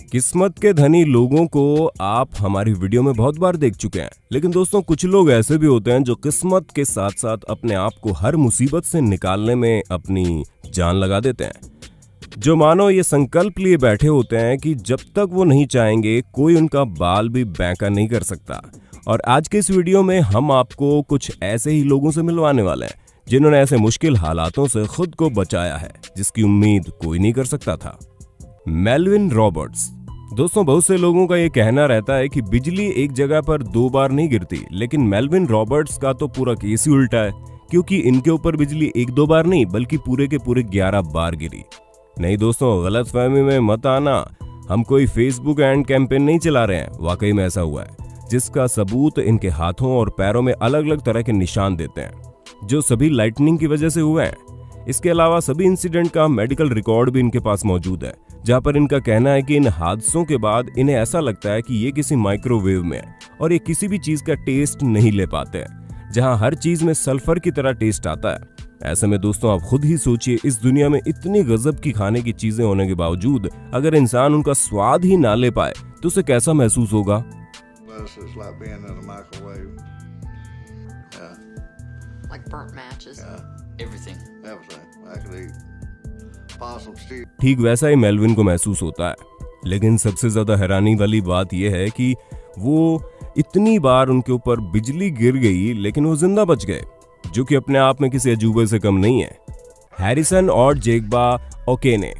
किस्मत के धनी लोगों को आप हमारी वीडियो में बहुत बार देख चुके हैं, लेकिन दोस्तों कुछ लोग ऐसे भी होते हैं जो किस्मत के साथ साथ अपने आप को हर मुसीबत से निकालने में अपनी जान लगा देते हैं। जो मानो ये संकल्प लिए बैठे होते हैं कि जब तक वो नहीं चाहेंगे कोई उनका बाल भी बैंका नहीं कर सकता। और आज के इस वीडियो में हम आपको कुछ ऐसे ही लोगों से मिलवाने वाले हैं जिन्होंने ऐसे मुश्किल हालातों से खुद को बचाया है जिसकी उम्मीद कोई नहीं कर सकता था। Melvin Roberts. दोस्तों बहुत से लोगों का ये कहना रहता है कि बिजली एक जगह पर 2 बार नहीं गिरती, लेकिन मेल्विन रॉबर्ट्स का तो पूरा केस ही उल्टा है, क्योंकि इनके ऊपर बिजली 1-2 बार नहीं बल्कि पूरे के पूरे 11 बार गिरी। नहीं दोस्तों, गलतफहमी में मत आना, हम कोई फेसबुक एंड कैंपेन नहीं चला रहे हैं। वाकई में ऐसा हुआ है, जिसका सबूत इनके हाथों और पैरों में अलग अलग तरह के निशान देते हैं, जो सभी लाइटनिंग की वजह से हुए हैं। इसके अलावा सभी इंसिडेंट का मेडिकल रिकॉर्ड भी इनके पास मौजूद है, जहां पर इनका कहना है कि इन हादसों के बाद इन्हें ऐसा लगता है कि ये किसी माइक्रोवेव में है और ये किसी भी चीज का टेस्ट नहीं ले पाते हैं, जहां हर चीज में सल्फर की तरह टेस्ट आता है। ऐसे में दोस्तों आप खुद ही सोचिए, इस दुनिया में इतनी गजब की खाने की चीजें होने के बावजूद अगर इंसान उनका स्वाद ही ना ले पाए तो उसे कैसा महसूस होगा। ठीक वैसा ही मेल्विन को महसूस होता है, लेकिन सबसे ज्यादा हैरानी वाली बात यह है कि वो इतनी बार उनके ऊपर बिजली गिर गई लेकिन वो जिंदा बच गए, जो कि अपने आप में किसी अजूबे से कम नहीं है। हैरिसन और जेग्बा ओकेने।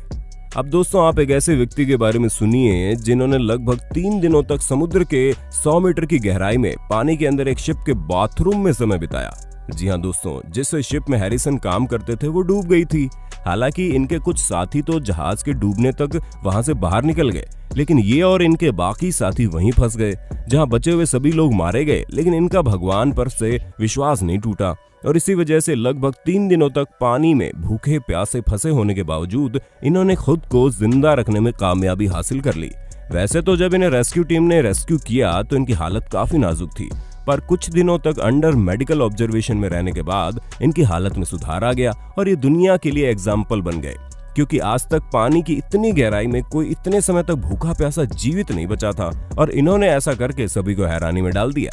अब दोस्तों आप एक ऐसे व्यक्ति के बारे में सुनिए जिन्होंने लगभग 3 दिनों तक समुद्र के 100 मीटर की गहराई में पानी के अंदर एक शिप के बाथरूम में समय बिताया। जी हाँ दोस्तों, जिस शिप में हैरिसन काम करते थे वो डूब गई थी। हालांकि इनके कुछ साथी तो जहाज के डूबने तक वहां से बाहर निकल गए, लेकिन ये और इनके बाकी साथी वहीं फंस गए, जहां बचे हुए सभी लोग मारे गए, लेकिन इनका भगवान पर से विश्वास नहीं टूटा और इसी वजह से लगभग 3 दिनों तक पानी में भूखे प्यासे फंसे होने के बावजूद इन्होंने खुद को जिंदा रखने में कामयाबी हासिल कर ली। वैसे तो जब इन्हें रेस्क्यू टीम ने रेस्क्यू किया तो इनकी हालत काफी नाजुक थी, पर कुछ दिनों तक अंडर मेडिकल ऑब्जर्वेशन में रहने के बाद इनकी हालत में सुधार आ गया और ये दुनिया के लिए एग्जाम्पल बन गए, क्योंकि आज तक पानी की इतनी गहराई में कोई इतने समय तक भूखा प्यासा जीवित नहीं बचा था और इन्होंने ऐसा करके सभी को हैरानी में डाल दिया।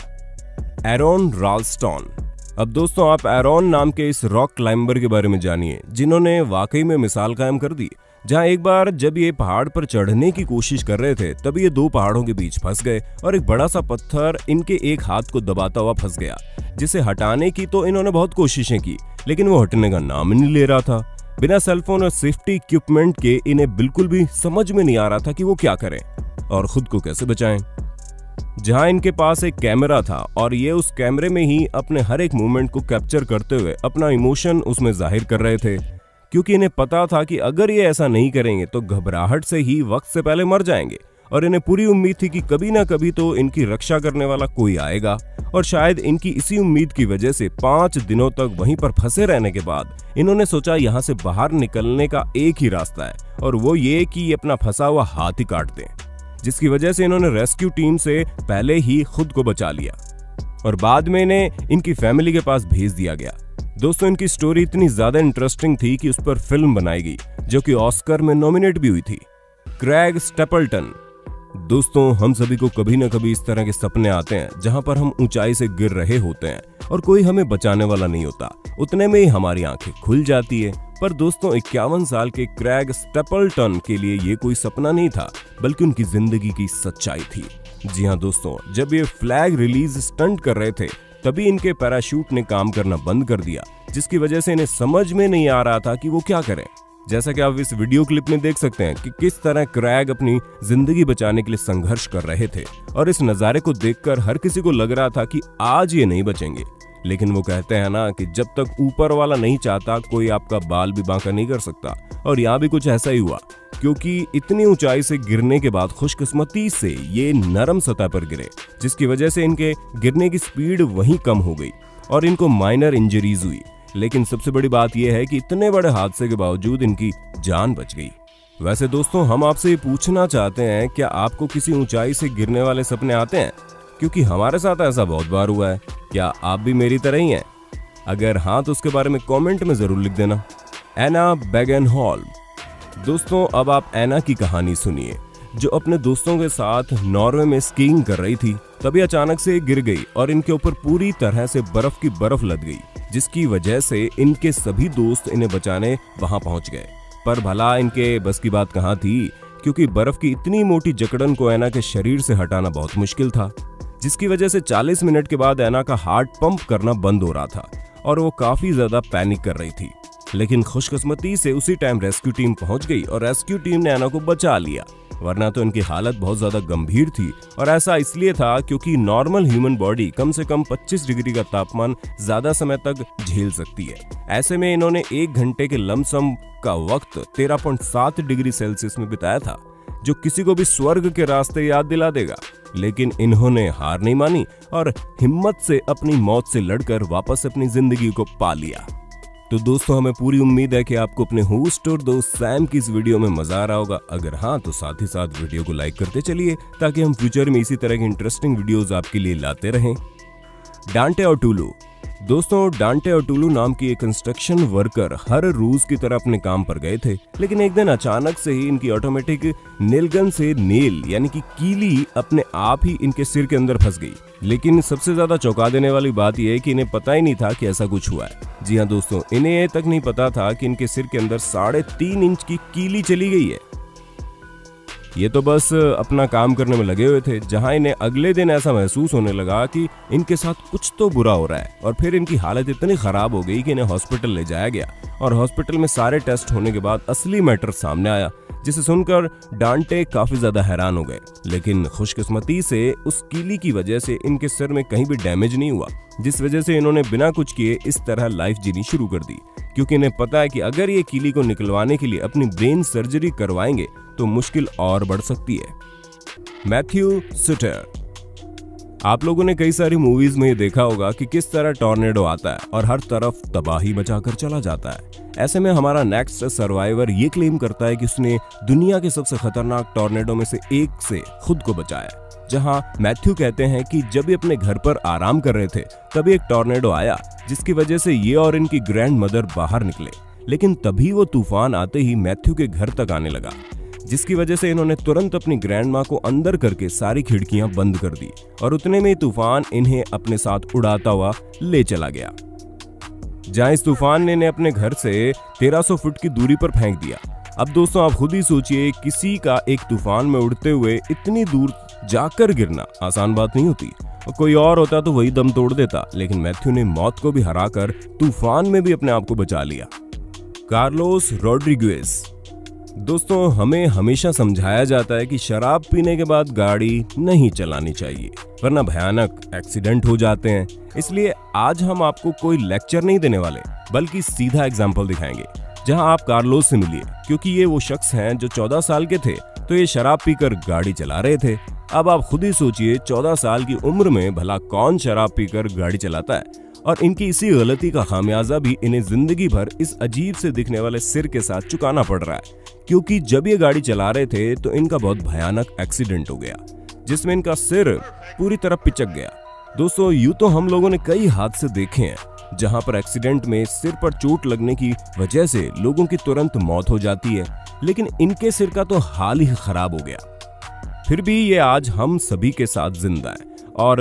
एरोन राल्स्टन। अब दोस्तों आप एरोन नाम के इस रॉक क्लाइंबर के बारे में जानिए, जिन्होंने वाकई में मिसाल कायम कर दी। जहां एक बार जब ये पहाड़ पर चढ़ने की कोशिश कर रहे थे तभी ये 2 पहाड़ों के बीच फंस गए और एक बड़ा सा पत्थर इनके एक हाथ को दबाता हुआ फंस गया, जिसे हटाने की तो इन्होंने बहुत कोशिशें की, लेकिन वो हटने का नाम ही नहीं ले रहा था। बिना सेलफोन और सेफ्टी इक्विपमेंट के इन्हें बिल्कुल भी समझ में नहीं आ रहा था कि वो क्या करें और खुद को कैसे बचाएं। जहां इनके पास एक कैमरा था और ये उस कैमरे में ही अपने हर एक मूवमेंट को कैप्चर करते हुए अपना इमोशन उसमें जाहिर कर रहे थे, क्योंकि इन्हें पता था कि अगर ये ऐसा नहीं करेंगे तो घबराहट से ही वक्त से पहले मर जाएंगे और इन्हें पूरी उम्मीद थी कि कभी ना कभी तो इनकी रक्षा करने वाला कोई आएगा। और शायद इनकी इसी उम्मीद की वजह से 5 दिनों तक वहीं पर फंसे रहने के बाद इन्होंने सोचा यहाँ से बाहर निकलने का एक ही रास्ता है और वो ये कि अपना फंसा हुआ हाथ ही काट दें, जिसकी वजह से इन्होंने रेस्क्यू टीम से पहले ही खुद को बचा लिया और बाद में इन्हें इनकी फैमिली के पास भेज दिया गया। दोस्तों इनकी स्टोरी इतनी ज्यादा इंटरेस्टिंग थी कि उस पर फिल्म बनाई गई, जो कि ऑस्कर में नॉमिनेट भी हुई थी। क्रेग स्टेपल्टन। दोस्तों हम सभी को कभी ना कभी इस तरह के सपने आते हैं जहां पर हम ऊंचाई से गिर रहे होते हैं और कोई हमें बचाने वाला नहीं होता, उतने में ही हमारी आंखें खुल जाती है। पर दोस्तों 51 साल के क्रेग स्टेपल्टन के लिए ये कोई सपना नहीं था, बल्कि उनकी जिंदगी की सच्चाई थी। जी हाँ दोस्तों, जब ये फ्लैग रिलीज स्टंट कर रहे थे तभी इनके पैराशूट ने काम करना बंद कर दिया, जिसकी वजह से इन्हें समझ में नहीं आ रहा था कि वो क्या करें। जैसा कि आप इस वीडियो क्लिप में देख सकते हैं कि किस तरह क्रेग अपनी जिंदगी बचाने के लिए संघर्ष कर रहे थे और इस नजारे को देखकर हर किसी को लग रहा था कि आज ये नहीं बचेंगे। लेकिन वो कहते हैं ना कि जब तक ऊपर वाला नहीं चाहता कोई आपका बाल भी बांका नहीं कर सकता, और यहाँ भी कुछ ऐसा ही हुआ, क्योंकि इतनी ऊंचाई से गिरने के बाद खुशकिस्मती से ये नरम सतह पर गिरे, जिसकी वजह से इनके गिरने की स्पीड वहीं कम हो गई और इनको माइनर इंजरीज हुई। लेकिन सबसे बड़ी बात यह है कि इतने बड़े हादसे के बावजूद इनकी जान बच गई। वैसे दोस्तों हम आपसे ये पूछना चाहते हैं, क्या आपको किसी ऊंचाई से गिरने वाले सपने आते हैं? क्योंकि हमारे साथ ऐसा बहुत बार हुआ है। क्या आप भी मेरी तरह ही हैं? अगर हाँ तो उसके बारे में कमेंट में जरूर लिख देना। एना बेगनहॉल। दोस्तों अब आप एना की कहानी सुनिए। जो अपने दोस्तों के साथ नॉर्वे में स्कीइंग कर रही थी, तभी अचानक से गिर गई और इनके ऊपर पूरी तरह से बर्फ की बर्फ लद गई, जिसकी वजह से इनके सभी दोस्त इन्हें बचाने वहां पहुंच गए। पर भला इनके बस की बात कहां थी, क्योंकि बर्फ की इतनी मोटी जकड़न को एना के शरीर से हटाना बहुत मुश्किल था, जिसकी वजह से 40 मिनट के बाद एना का हार्ट पंप करना बंद हो रहा था और वो काफी ज्यादा पैनिक कर रही थी। लेकिन खुशकिस्मती से उसी टाइम रेस्क्यू टीम पहुंच गई और रेस्क्यू टीम ने एना को बचा लिया, वरना तो इनकी हालत बहुत ज्यादा गंभीर थी। और ऐसा इसलिए था क्योंकि नॉर्मल ह्यूमन बॉडी कम से कम 25 डिग्री का तापमान ज्यादा समय तक झेल सकती है। ऐसे में इन्होंने 1 घंटे के लमसम का वक्त 13.7 डिग्री सेल्सियस में बिताया था, जो किसी को भी स्वर्ग के रास्ते याद दिला देगा। लेकिन इन्होंने हार नहीं मानी और हिम्मत से अपनी मौत से लड़कर वापस अपनी जिंदगी को पा लिया। तो दोस्तों, हमें पूरी उम्मीद है कि आपको अपने होस्ट और दोस्त सैम की इस वीडियो में मजा आ रहा होगा। अगर हाँ, तो साथ ही साथ वीडियो को लाइक करते चलिए, ताकि हम फ्यूचर में इसी तरह की इंटरेस्टिंग वीडियोस आपके लिए लाते रहें। डांटे और टूलू। दोस्तों, डांटे और टूलू नाम की एक कंस्ट्रक्शन वर्कर हर रोज की तरह अपने काम पर गए थे, लेकिन एक दिन अचानक से ही इनकी ऑटोमेटिक नेलगन से नेल यानी कि कीली अपने आप ही इनके सिर के अंदर फंस गई। लेकिन सबसे ज्यादा चौंका देने वाली बात यह है कि इन्हें पता ही नहीं था कि ऐसा कुछ हुआ है। जी हाँ दोस्तों, इन्हें ये तक नहीं पता था कि इनके सिर के अंदर 3.5 इंच की कीली चली गई है। ये तो बस अपना काम करने में लगे हुए थे, जहां इन्हें अगले दिन ऐसा महसूस होने लगा कि इनके साथ कुछ तो बुरा हो रहा है। और फिर इनकी हालत इतनी खराब हो गई कि इन्हें हॉस्पिटल ले जाया गया और हॉस्पिटल में सारे टेस्ट होने के बाद असली मैटर सामने आया, जिसे सुनकर डांटे काफी ज्यादा हैरान हो गए। लेकिन खुशकिस्मती से उस कीली की वजह से इनके सिर में कहीं भी डैमेज नहीं हुआ, जिस वजह से इन्होंने बिना कुछ किए इस तरह लाइफ जीनी शुरू कर दी, क्योंकि इन्हें पता है कि अगर ये कीली को निकलवाने के लिए अपनी ब्रेन सर्जरी करवाएंगे तो मुश्किल और बढ़ सकती है। Matthew Sutter. आप लोगों ने कई सारी मूवीज में ये देखा होगा कि किस तरह टॉर्नेडो आता है और हर तरफ तबाही मचाकर चला जाता है। ऐसे में हमारा नेक्स्ट सर्वाइवर ये क्लेम करता है कि उसने दुनिया के सबसे खतरनाक टॉर्नेडो में से एक से खुद को बचाया। जहां मैथ्यू कहते हैं कि जब ये अपने घर पर आराम कर रहे थे, तभी एक टॉर्नेडो आया, जिसकी वजह से ये और इनकी ग्रैंड मदर बाहर निकले। लेकिन तभी वो तूफान आते ही मैथ्यू के घर तक आने लगा, जिसकी वजह से इन्होंने तुरंत अपनी ग्रैंड माँ को अंदर करके सारी खिड़कियां बंद कर दी और उतने में तूफान इन्हें अपने साथ उड़ाता हुआ ले चला गया। जहां इस तूफान ने इन्हें अपने घर से 1300 फुट की दूरी पर फेंक दिया। अब दोस्तों, आप खुद ही सोचिए, किसी का एक तूफान में उड़ते हुए इतनी दूर जाकर गिरना आसान बात नहीं होती। और कोई और होता तो वही दम तोड़ देता, लेकिन मैथ्यू ने मौत को भी हराकर तूफान में भी अपने आप को बचा लिया। Carlos Rodriguez. दोस्तों, हमें हमेशा समझाया जाता है कि शराब पीने के बाद गाड़ी नहीं चलानी चाहिए, वरना भयानक एक्सीडेंट हो जाते हैं। इसलिए आज हम आपको कोई लेक्चर नहीं देने वाले, बल्कि सीधा एग्जाम्पल दिखाएंगे, जहां आप कार्लोस से मिलिए, क्योंकि ये वो शख्स हैं जो 14 साल के थे तो ये शराब पीकर गाड़ी चला रहे थे। अब आप खुद ही सोचिए, 14 साल की उम्र में भला कौन शराब पीकर गाड़ी चलाता है। और इनकी इसी गलती का खामियाजा भी इन्हें जिंदगी भर इस अजीब से दिखने वाले सिर के साथ चुकाना पड़ रहा है, क्योंकि जब ये गाड़ी चला रहे थे तो इनका बहुत भयानक एक्सीडेंट हो गया, जिसमें इनका सिर पूरी तरह पिचक गया। दोस्तों, यूं तो हम लोगों ने कई हादसे देखे हैं जहां पर एक्सीडेंट में सिर पर चोट लगने की वजह से लोगों की तुरंत मौत हो जाती है, लेकिन इनके सिर का तो हाल ही खराब हो गया। फिर भी ये आज हम सभी के साथ जिंदा है और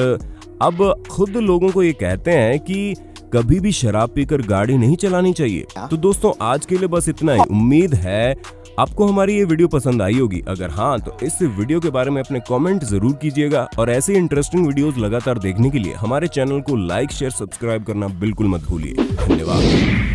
अब खुद लोगों को ये कहते हैं कि कभी भी शराब पीकर गाड़ी नहीं चलानी चाहिए। तो दोस्तों, आज के लिए बस इतना ही। उम्मीद है आपको हमारी ये वीडियो पसंद आई होगी। अगर हाँ, तो इस वीडियो के बारे में अपने कमेंट जरूर कीजिएगा और ऐसे इंटरेस्टिंग वीडियोस लगातार देखने के लिए हमारे चैनल को लाइक, शेयर, सब्सक्राइब करना बिल्कुल मत भूलिए। धन्यवाद।